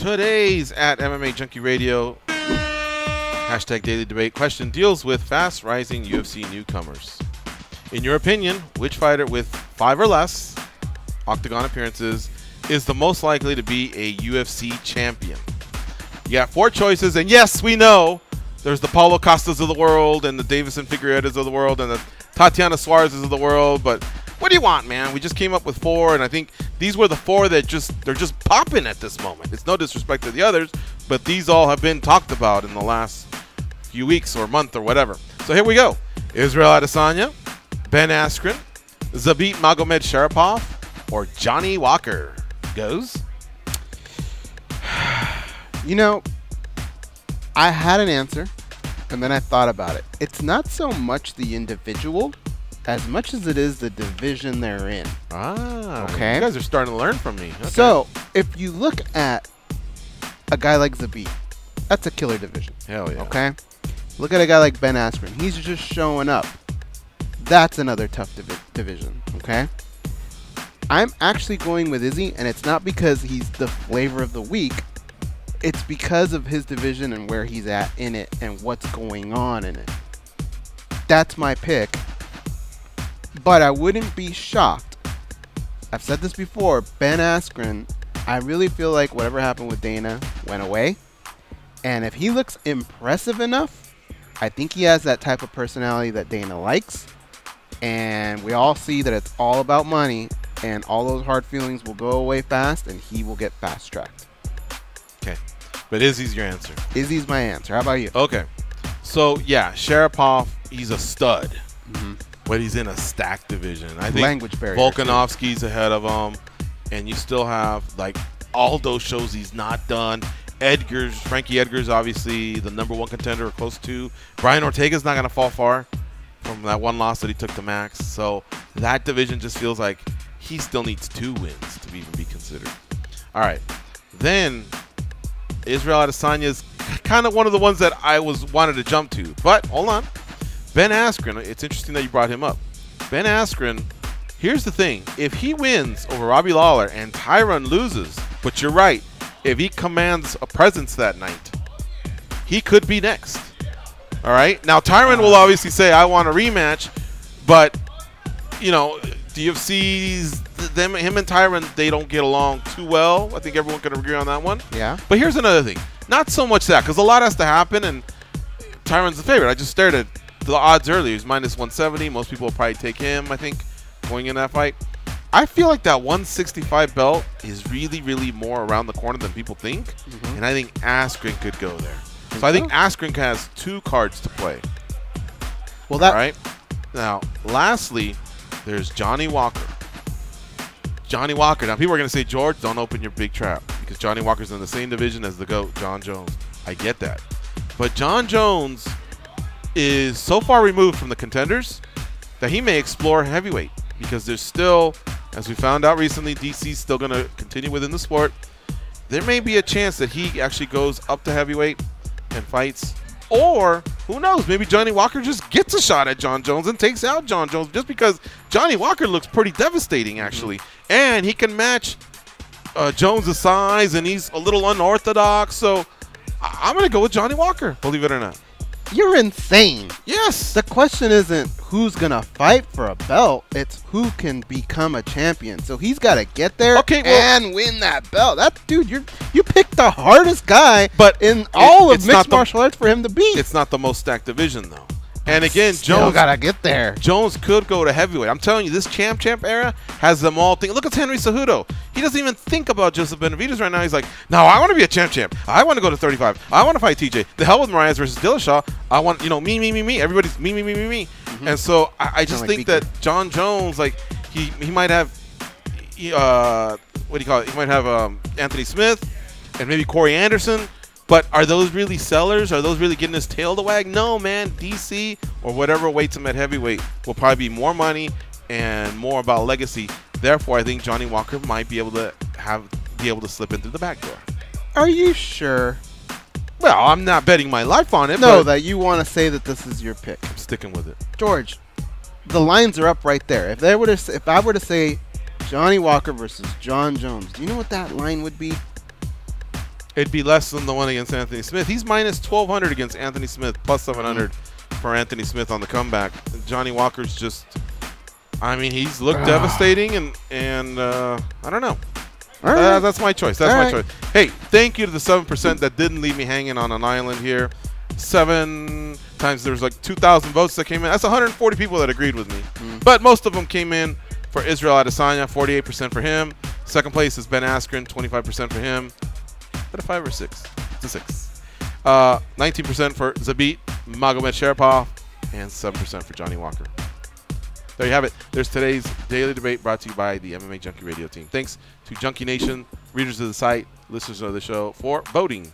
Today's at MMA Junkie Radio hashtag Daily Debate question deals with fast rising UFC newcomers. In your opinion, which fighter with 5 or less octagon appearances is the most likely to be a UFC champion? You got 4 choices, and yes, we know there's the Paulo Costas of the world and the Davison Figueiredas of the world and the Tatiana Suarez's of the world, but what do you want, man? We just came up with 4, and I think these were the 4 that they're just popping at this moment. It's no disrespect to the others, but these all have been talked about in the last few weeks or month or whatever. So here we go. Israel Adesanya, Ben Askren, Zabit Magomedsharipov, or Johnny Walker. Goes? You know, I had an answer, and then I thought about it. It's not so much the individual as much as it is the division they're in. Ah, okay. You guys are starting to learn from me. Okay. So, if you look at a guy like Zabit, that's a killer division. Hell yeah. Okay? Look at a guy like Ben Askren. He's just showing up. That's another tough division. Okay? I'm actually going with Izzy, and it's not because he's the flavor of the week. It's because of his division and where he's at in it and what's going on in it. That's my pick. But I wouldn't be shocked. I've said this before. Ben Askren, I really feel like whatever happened with Dana went away. And if he looks impressive enough, I think he has that type of personality that Dana likes. And we all see that it's all about money. And all those hard feelings will go away fast. And he will get fast-tracked. Okay. But Izzy's your answer. Izzy's my answer. How about you? Okay. So, yeah, Sharipov, he's a stud. Mm-hmm. But he's in a stacked division. I think language barrier. Volkanovski's ahead of him, and you still have like Aldo shows he's not done. Frankie Edgar's obviously the #1 contender or close to. Brian Ortega's not gonna fall far from that one loss that he took to Max. So that division just feels like he still needs 2 wins to even be considered. All right, then Israel Adesanya is kind of one of the ones that I wanted to jump to, but hold on. Ben Askren, it's interesting that you brought him up. Ben Askren, here's the thing. If he wins over Robbie Lawler and Tyron loses, but you're right, if he commands a presence that night, he could be next. All right? Now, Tyron will obviously say, I want a rematch, but, you know, the UFC's, him and Tyron, they don't get along too well. I think everyone can agree on that one. Yeah. But here's another thing. Not so much that, because a lot has to happen, and Tyron's the favorite. I just stared at the odds earlier. He's -170. Most people will probably take him, I think, going in that fight. I feel like that 165 belt is really, really more around the corner than people think. Mm-hmm. And I think Askren could go there. So I think Askren has 2 cards to play. Well, that. All right. Now, lastly, there's Johnny Walker. Johnny Walker. Now, people are going to say, George, don't open your big trap because Johnny Walker's in the same division as the GOAT, John Jones. I get that. But John Jones is so far removed from the contenders that he may explore heavyweight because there's still, as we found out recently, DC's still going to continue within the sport. There may be a chance that he actually goes up to heavyweight and fights, or who knows, maybe Johnny Walker just gets a shot at John Jones and takes out John Jones just because Johnny Walker looks pretty devastating actually. And he can match Jones' size, and he's a little unorthodox, so I'm going to go with Johnny Walker, believe it or not. You're insane. Yes. The question isn't who's going to fight for a belt. It's who can become a champion. So he's got to get there and win that belt. Dude, you picked the hardest guy in all of mixed martial arts for him to beat. It's not the most stacked division, though. And again, Jones got to get there. Jones could go to heavyweight. I'm telling you, this champ era has them all thinking. Look at Henry Cejudo. He doesn't even think about Joseph Benavidez right now. He's like, no, I want to be a champ. I want to go to 35. I want to fight TJ. The hell with Moraes versus Dillashaw. I want, me. Everybody's me. Mm-hmm. And so I just think that John Jones, like, he might have, what do you call it? He might have Anthony Smith and maybe Corey Anderson. But are those really sellers? Are those really getting his tail to wag? No, man. DC or whatever weights him at heavyweight will probably be more money and more about legacy. Therefore, I think Johnny Walker might be able to slip in through the back door. Are you sure? Well, I'm not betting my life on it. No, that you want to say that this is your pick. I'm sticking with it. George, the lines are up right there. If I were to say Johnny Walker versus John Jones, do you know what that line would be? It'd be less than the one against Anthony Smith. He's minus 1,200 against Anthony Smith, plus 700 for Anthony Smith on the comeback. Johnny Walker's just, I mean, he's looked devastating, and I don't know. That's my choice. That's my choice. Hey, thank you to the 7% that didn't leave me hanging on an island here. 7 times there was like 2,000 votes that came in. That's 140 people that agreed with me. But most of them came in for Israel Adesanya, 48% for him. Second place is Ben Askren, 25% for him. But a 5 or 6? It's a 6. 19% for Zabit Magomed Sharapov, and 7% for Johnny Walker. There you have it. There's today's daily debate brought to you by the MMA Junkie Radio team. Thanks to Junkie Nation, readers of the site, listeners of the show for voting.